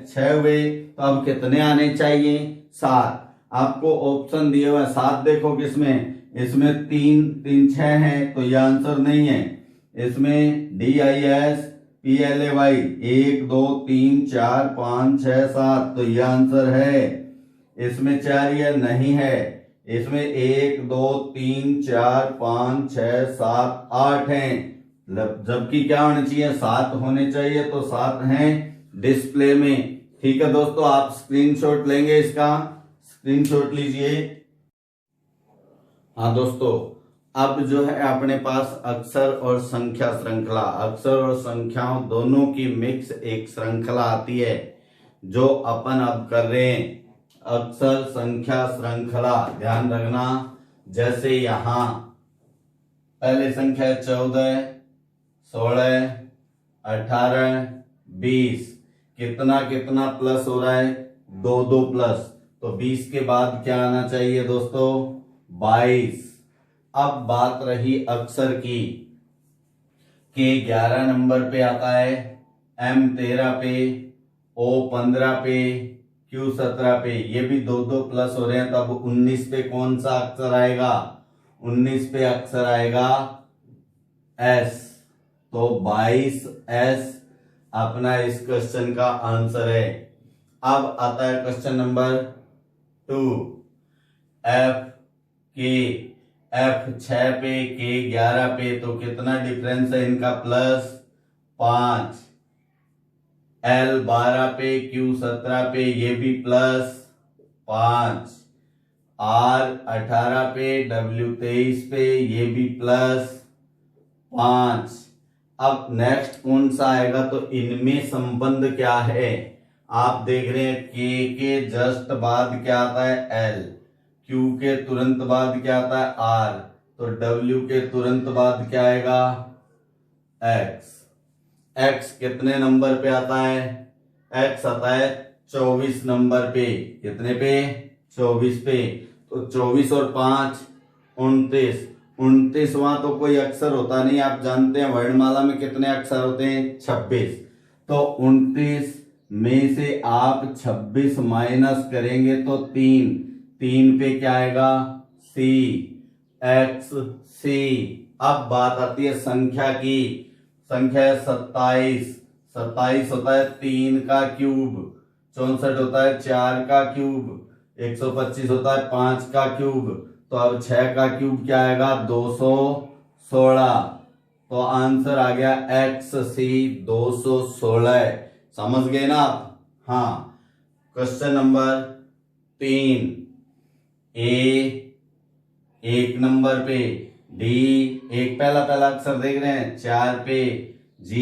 6 हुए। तो अब कितने आने चाहिए, 7। आपको ऑप्शन दिए हुए 7, देखो किसमें, इसमें 3 6 है, तो ये आंसर नहीं है। इसमें DISPLAY 1 2 3 4 5 6 7, तो ये आंसर है। इसमें 4 ये नहीं है। इसमें 1 2 3 4 5 6 7 8 हैं, जबकि क्या होने चाहिए, 7 होने चाहिए, तो 7 हैं डिस्प्ले में। ठीक है दोस्तों, आप स्क्रीनशॉट लेंगे, इसका स्क्रीनशॉट लीजिए। हाँ दोस्तों, अब जो है अपने पास अक्षर और संख्या श्रृंखला, अक्षर और संख्याओं दोनों की मिक्स एक श्रृंखला आती है, जो अपन अब कर रहे हैं। अक्षर संख्या श्रृंखला ध्यान रखना। जैसे यहां पहले संख्या 14, 16, 18, 20, कितना कितना प्लस हो रहा है, 2 प्लस, तो 20 के बाद क्या आना चाहिए दोस्तों, 22। अब बात रही अक्षर की, के 11 नंबर पे आता है, M 13 पे, O 15 पे, Q 17 पे, ये भी 2 प्लस हो रहे हैं। तब 19 पे कौन सा अक्षर आएगा, 19 पे अक्षर आएगा S। तो 22S अपना इस क्वेश्चन का आंसर है। अब आता है क्वेश्चन नंबर 2, F के, F 6 पे, के 11 पे, तो कितना डिफरेंस है इनका, +5। L 12 पे, Q 17 पे, ये भी +5। R 18 पे, W 23 पे, ये भी +5। अब नेक्स्ट कौन सा आएगा, तो इनमें संबंध क्या है, आप देख रहे हैं के जस्ट बाद क्या आता है L, Q के तुरंत बाद क्या आता है R, तो W के तुरंत बाद क्या आएगा X। X कितने नंबर पे आता है, X आता है 24 नंबर पे, कितने पे, 24 पे। तो 24 और 5 29, 29वां तो कोई अक्षर होता नहीं, आप जानते हैं वर्णमाला में कितने अक्षर होते हैं, 26। तो 29 में से आप 26 माइनस करेंगे तो 3 पे क्या आएगा, C, X C। अब बात आती है संख्या की, संख्या है 27, 27 होता है 3 का क्यूब, 64 होता है 4 का क्यूब, 125 होता है 5 का क्यूब। तो अब 6 का क्यूब क्या आएगा, 216। तो आंसर आ गया XC 216। समझ गए ना आप। हाँ, क्वेश्चन नंबर 3, A 1 नंबर पे, D एक पहला अक्षर देख रहे हैं 4 पे, G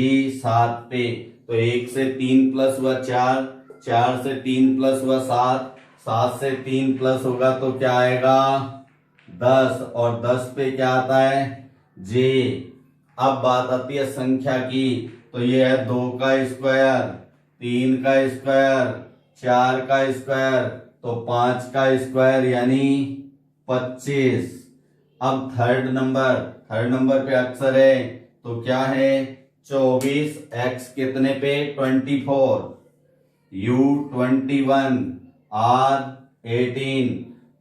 7 पे। तो 1 से 3 प्लस हुआ 4, 4 से 3 प्लस हुआ 7, 7 से 3 प्लस होगा तो क्या आएगा 10, और 10 पे क्या आता है J। अब बात आती है संख्या की, तो ये है 2 का स्क्वायर, 3 का स्क्वायर, 4 का स्क्वायर, तो 5 का स्क्वायर यानी 25। अब थर्ड नंबर पे अक्षर है, तो क्या है 24, X कितने पे 24, U 21, R 18।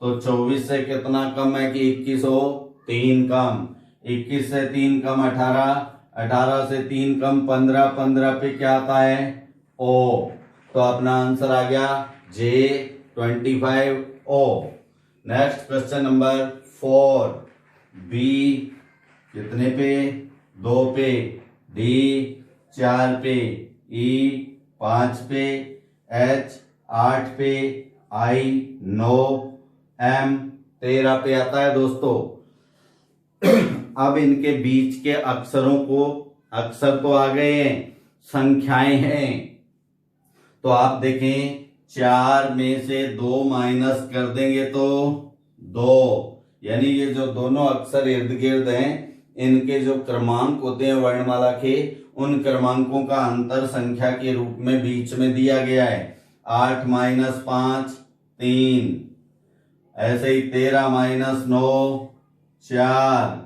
तो 24 से कितना कम है कि 21 हो, 3 कम, 21 से 3 कम 18, 18 से 3 कम 15, 15 पे क्या आता है O। तो अपना आंसर आ गया J 25 O। Next question number 4, B कितने पे 2 पे, D 4 पे, E 5 पे, H 8 पे, I 9, M 13 पे आता है दोस्तों। अब इनके बीच के अक्षरों को, अक्षर तो आ गए हैं, संख्याएं हैं। तो आप देखें 4 में से 2 माइनस कर देंगे तो 2, यानी ये जो दोनों अक्षर इर्द गिर्द हैं, इनके जो क्रमांक होते हैं वर्णमाला के, उन क्रमांकों का अंतर संख्या के रूप में बीच में दिया गया है। 8 - 5 3, ऐसे ही 13 - 9 4।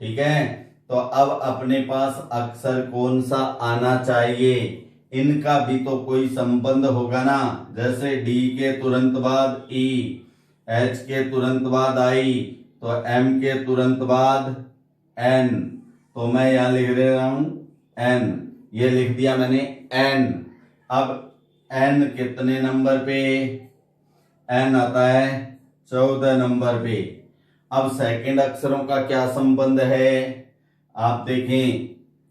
ठीक है, तो अब अपने पास अक्षर कौन सा आना चाहिए, इनका भी तो कोई संबंध होगा ना। जैसे D के तुरंत बाद E, H के तुरंत बाद I, तो M के तुरंत बाद N। तो मैं यहां लिख दे रहा हूं N, ये लिख दिया मैंने N। अब N कितने नंबर पे, N आता है 14 नंबर पे। अब सेकंड अक्षरों का क्या संबंध है, आप देखें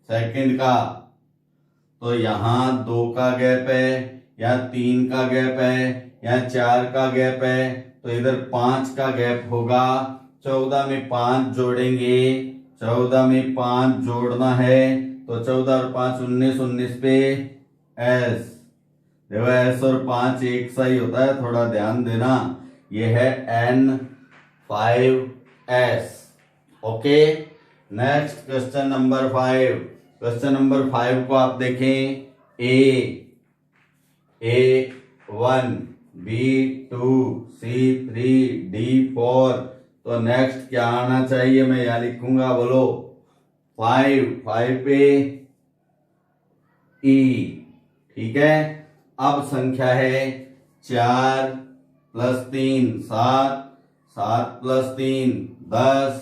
सेकंड का, तो यहां 2 का गैप है, या 3 का गैप है, या 4 का गैप है, तो इधर 5 का गैप होगा। 14 में 5 जोड़ेंगे, 14 में 5 जोड़ना है तो 14 और 5 19, 19 पे एस। देखो एस और 5 एक सा ही होता है, थोड़ा ध्यान देना। ये है N5S। Okay, next question number 5। Question number 5 को आप देखें, A1, B2, C3, D4। तो नेक्स्ट क्या आना चाहिए, मैं यहां लिखूंगा, बोलो 5 पे E। ठीक है, अब संख्या है 4 प्लस 3 7, 7 प्लस 3 10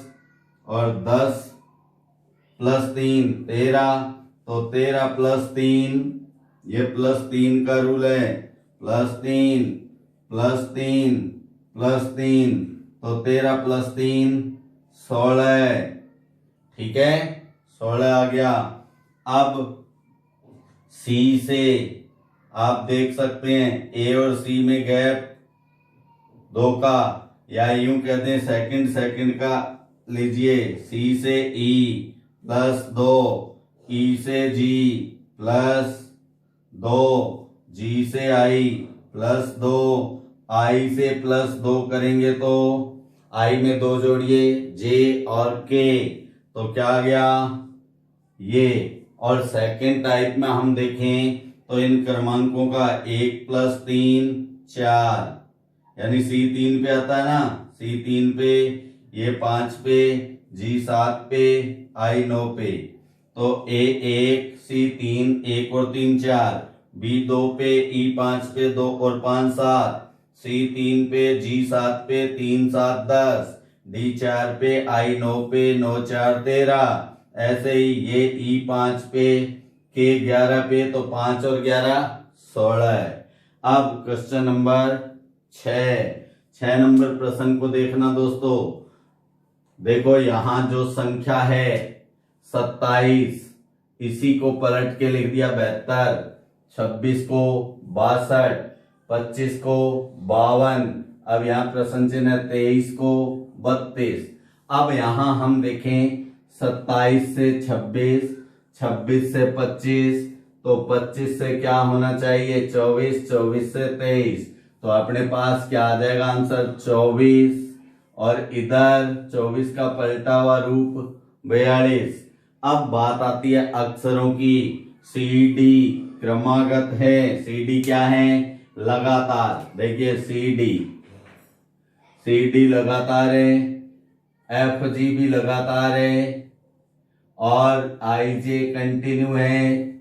और 10 प्लस 3 13। तो 13 प्लस 3, ये प्लस 3 का रूल है, प्लस 3 प्लस 3 प्लस 3, तो 13 प्लस 3 16। ठीक है, 16 आ गया। अब सी से आप देख सकते हैं ए और सी में गैप 2 का, या यूं कहते हैं सेकंड सेकंड का लीजिए। सी से ई प्लस 2, ई से जी प्लस 2, जी से आई प्लस 2, आई से प्लस 2 करेंगे तो आई में 2 जोड़िए, जे और के, तो क्या आ गया ये। और सेकेंड टाइप में हम देखें तो इन क्रमांकों का 1 प्लस 3 4, यानी C3 पे आता है ना, C3 पे, ये 5 पे, G7 पे, I9 पे। तो A1 C3 1 और 3 4, B2 पे E5 पे 2 और 5 7, C3 पे G7 पे 3 7 10, D4 पे I9 पे 9 4 13। ऐसे ही ये E5 पे, K11 पे, तो 5 और 11 16 है। अब क्वेश्चन नंबर 6 नंबर प्रश्न को देखना दोस्तों। देखो यहां जो संख्या है 27, इसी को पलट के लिख दिया 72, 26 को 62, 25 को 52। अब यहाँ प्रश्न चिन्ह है 23 को 32। अब यहां हम देखें 27 से 26, 26 से 25, तो 25 से क्या होना चाहिए 24, 24 से 23, तो अपने पास क्या आ जाएगा आंसर 24, और इधर 24 का पलटा हुआ रूप 42। अब बात आती है अक्षरों की। सी डी क्रमागत है, सी डी क्या है लगातार, देखिए सी डी लगातार है, एफ जी भी लगातार है, और आई जे कंटिन्यू है,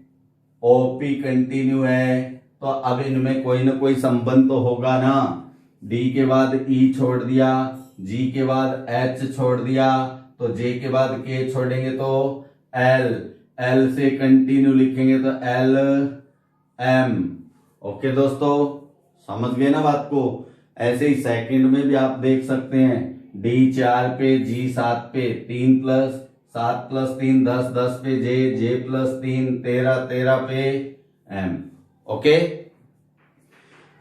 ओपी कंटिन्यू है। तो अब इनमें कोई ना कोई संबंध तो होगा ना। डी के बाद ई छोड़ दिया, जी के बाद एच छोड़ दिया, तो जे के बाद के छोड़ेंगे तो एल, एल से कंटिन्यू लिखेंगे तो एल एम। ओके दोस्तों, समझ गए ना बात को। ऐसे ही सेकंड में भी आप देख सकते हैं, डी 4 पे, जी 7 पे, 3 प्लस 7 प्लस 3 10, 10 पे जे, जे प्लस 3 13, 13 पे एम। ओके,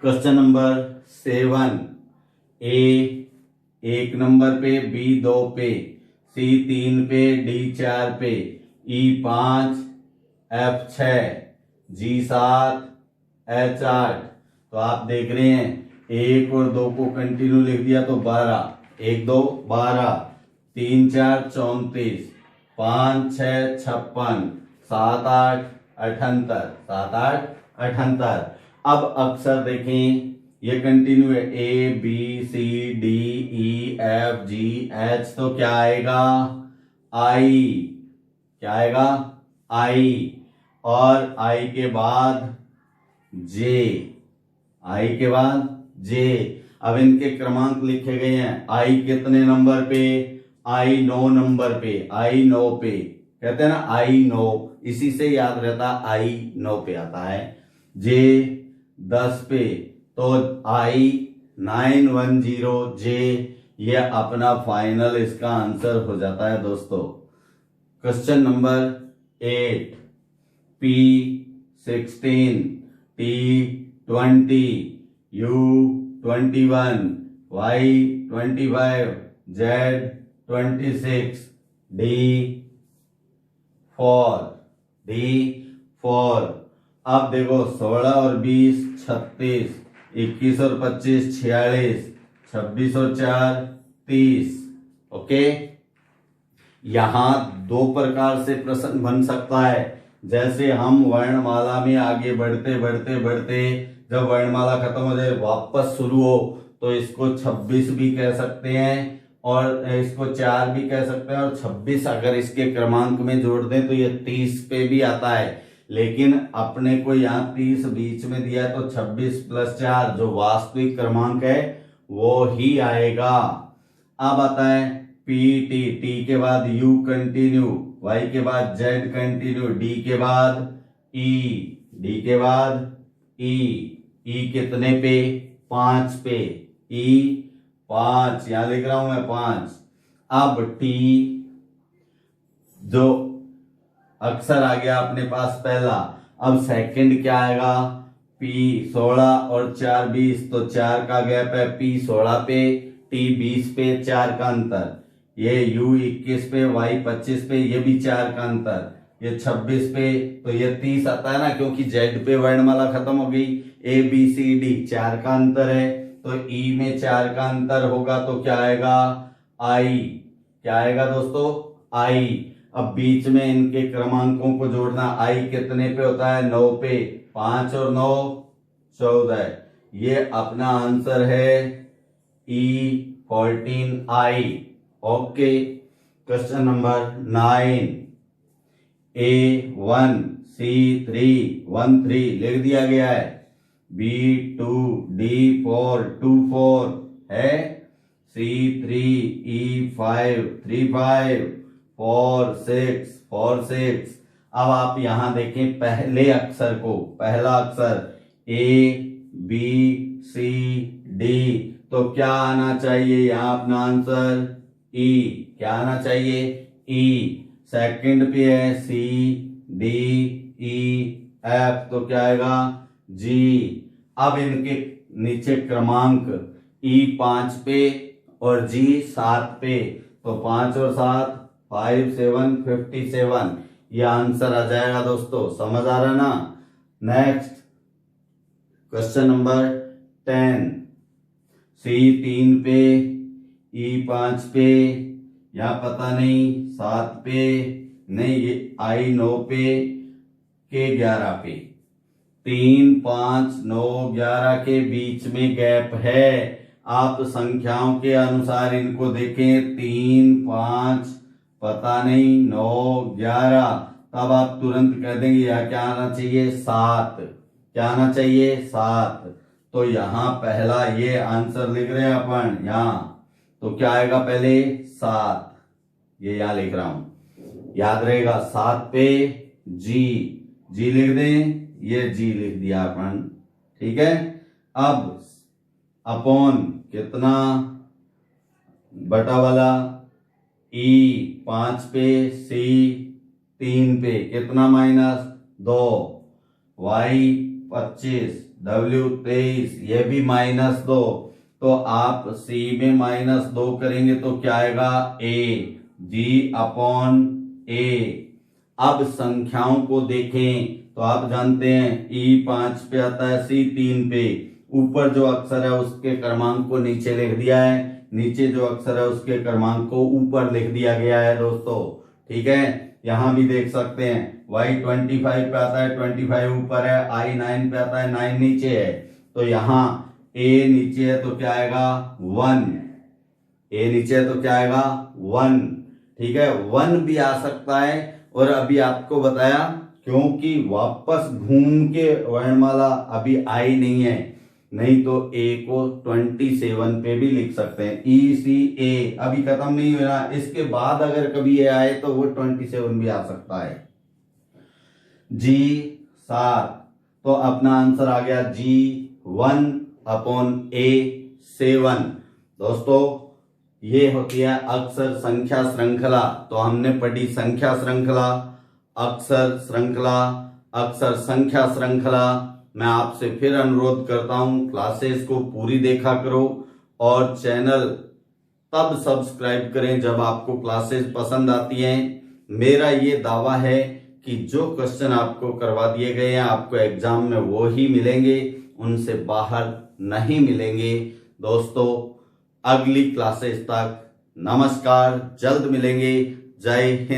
क्वेश्चन नंबर 7, ए 1 नंबर पे, बी 2 पे, सी 3 पे, डी 4 पे, ई 5, एफ 6, जी 7, एच 8। तो आप देख रहे हैं 1 और 2 को कंटिन्यू लिख दिया तो 12, 1 2 12, 3 4 34, 5 6 56, 7 8 78, 7 8 78। अब अक्षर देखें, ये कंटिन्यू है, A B C D E F G H, तो क्या आएगा आई, क्या आएगा आई, और आई के बाद जे, आई के बाद जे। अब इनके क्रमांक लिखे गए हैं, आई कितने नंबर पे, आई 9 नंबर पे, आई 9 पे, कहते हैं ना आई 9, इसी से याद रहता आई 9 पे आता है। जे 10 पे, तो आई 910 जे, ये अपना फाइनल इसका आंसर हो जाता है दोस्तों। Question number 8, P 16, T 20, U 21, Y 25, Z26 D4 अब देखो 16 और 20 36, 21 और 25 46, 26 और 4 30। ओके, यहां दो प्रकार से प्रश्न बन सकता है। जैसे हम वर्णमाला में आगे बढ़ते बढ़ते बढ़ते जब वर्णमाला खत्म हो जाए वापस शुरू हो तो इसको 26 भी कह सकते हैं और इसको 4 भी कह सकते हैं, और 26 अगर इसके क्रमांक में जोड़ दें तो ये 30 पे भी आता है। लेकिन अपने को यहाँ 30 बीच में दिया है तो 26 + 4 जो वास्तविक क्रमांक है वो ही आएगा। अब आता है PT, T के बाद U कंटिन्यू, Y के बाद Z कंटिन्यू, D के बाद E, D के बाद E कितने पे? 5 पे। E 5, यहां लिख रहा हूं मैं 5। अब T जो अक्षर आ गया अपने पास पहला, अब सेकंड क्या आएगा? P 16 और 4 20, तो 4 का गैप है, P 16 पे, T 20 पे, 4 का अंतर। ये U 21 पे, Y 25 पे, ये भी 4 का अंतर। ये 26 पे, तो ये 30 आता है ना, क्योंकि Z पे वर्णमाला खत्म हो गई। A B C D 4 का अंतर है, तो E में 4 का अंतर होगा तो क्या आएगा? I। क्या आएगा दोस्तों? I। अब बीच में इनके क्रमांकों को जोड़ना। I कितने पे होता है? 9 पे। 5 और 9 14। ये अपना आंसर है E14I। Okay, question number 9, A1 C3 13 लिख दिया गया है। B2 D4 24 है। C3 E5 35 4 6। अब आप यहां देखें पहले अक्षर को, पहला अक्षर A B C D, तो क्या आना चाहिए यहाँ अपना आंसर? E। क्या आना चाहिए? E। सेकंड पे है C D E F, तो क्या आएगा? G। अब इनके नीचे क्रमांक E 5 पे और G 7 पे, तो 5 और 7 5 7 57। ये आंसर आ जाएगा दोस्तों। समझ आ रहा ना? नेक्स्ट क्वेश्चन नंबर 10, C 3 पे E 5 पे, या पता नहीं 7 पे, नहीं ये I 9 पे, K 11 पे। 3 5 9 11 के बीच में गैप है। आप संख्याओं के अनुसार इनको देखें, 3 5 पता नहीं 9 11, तब आप तुरंत कह देंगे यहाँ क्या आना चाहिए? 7। क्या आना चाहिए? 7। तो यहाँ पहला ये आंसर लिख रहे हैं अपन यहाँ, तो क्या आएगा पहले? 7। ये यहाँ लिख रहा हूं, याद रहेगा। 7 पे G लिख दें, ये G लिख दिया अपन, ठीक है। अब अपॉन कितना बटा वाला E 5 पे, C 3 पे, कितना? -2, Y 25, W 23, ये भी -2, तो आप C में -2 करेंगे तो क्या आएगा? A। G/A। अब संख्याओं को देखें तो आप जानते हैं E 5 पे आता है, C 3 पे। ऊपर जो अक्षर है उसके क्रमांक को नीचे लिख दिया है, नीचे जो अक्षर है उसके क्रमांक को ऊपर लिख दिया गया है दोस्तों, ठीक है। यहां भी देख सकते हैं Y 25 पे आता है, 25 ऊपर है, I 9 पे आता है, 9 नीचे है, तो यहाँ A नीचे है तो क्या आएगा? 1। A नीचे है तो क्या आएगा? 1, ठीक है। 1 भी आ सकता है, और अभी आपको बताया क्योंकि वापस घूम के वर्णमाला अभी आई नहीं है, नहीं तो A को 27 पे भी लिख सकते हैं। ECA अभी खत्म नहीं हुआ, इसके बाद अगर कभी ये आए तो वो 27 भी आ सकता है। G 7, तो अपना आंसर आ गया G 1/A 7। दोस्तों ये होती है अक्षर संख्या श्रृंखला। तो हमने पढ़ी संख्या श्रृंखला, अक्षर श्रृंखला, अक्षर संख्या श्रृंखला। मैं आपसे फिर अनुरोध करता हूं क्लासेस को पूरी देखा करो और चैनल तब सब्सक्राइब करें जब आपको क्लासेस पसंद आती हैं। मेरा ये दावा है कि जो क्वेश्चन आपको करवा दिए गए हैं आपको एग्जाम में वो ही मिलेंगे, उनसे बाहर नहीं मिलेंगे। दोस्तों अगली क्लासेस तक नमस्कार, जल्द मिलेंगे। जय हिंद।